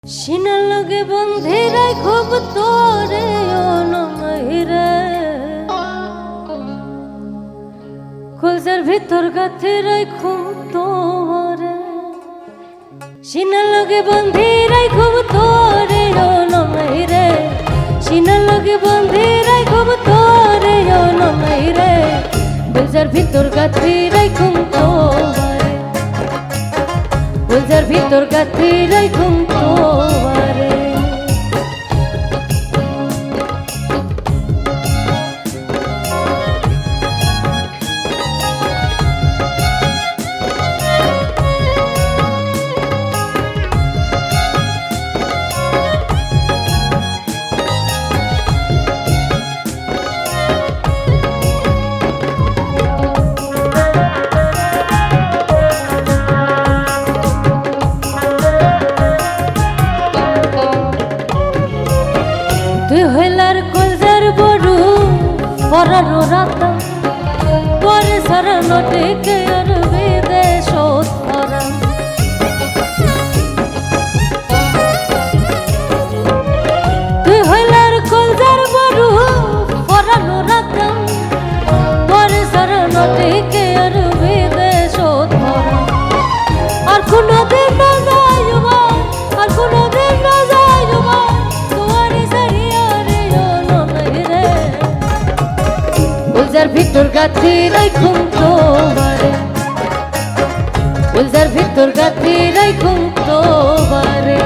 সিনার লগে বন্ধে রাখব তোরে অনমহিরে কলজার ভিতর গাথে রাখব তোরে সিনার লগে বন্ধে রাখব তোরে অনমহিরে সিনার লগে বন্ধে রাখব তোরে অনমহিরে কলজার ভিতর গাথে রাখব তোরে কলজার ভিতর গাথে রাখব তোরে তুই হইলার কলজার বড় পরানো রাতা পরে সারা নটিকে আর বিদেশ ধরা তুই হইলার কলজার বড় পরানো রাতা পরে সারা নটিকে আর বিদেশ ধরা আর কোনদিন না যাইবা আর কোনদিন না যাইবা কলজার ভিতর গাথি রাখুম তোরে কলজার ভিতর গাথি রাখুম তোরে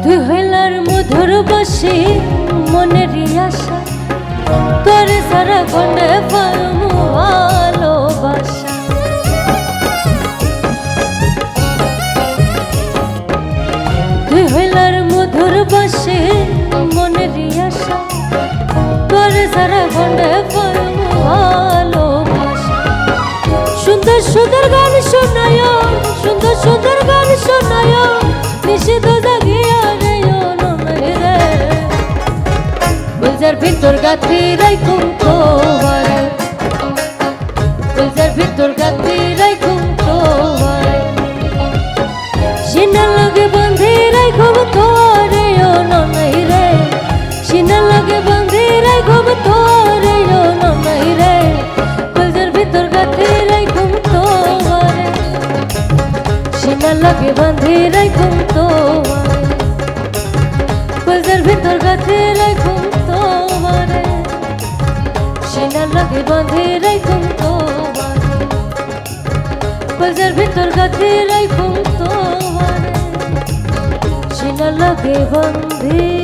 তুই হইলার মধুর বসে মনের আশা তোরে সারা কোনে পারমু ভালোবাসা তুই হইলার মধুর বসে মনের আশা তোরে সারা কোনে পারমু ভালোবাসা সুন্দর সুন্দর গান শোনায় সুন্দর সুন্দর গান শোনায় নিষিদ্ধ জাগিয়া রে অনমহিরে কলজার ভিতর গাথি রাখুম তোরে কলজার ভিতর গাথি রাখুম তোরে সিনার লগে বন্ধে রাখব তোরে অনমহিরে সিনার লগে বন্ধে রাখব তোরে অনমহিরে কলজার ভিতর গাথি রাখুম তোরে সিনার লগে বন্ধে রাখুম তোরে কলজার ভিতর গাথি রাখুম তোরে সিনার লগে বাঁধে রাখুম তোরে কলজার ভিতর গাথি রাখুম তোরে সিনার লগে বাঁধে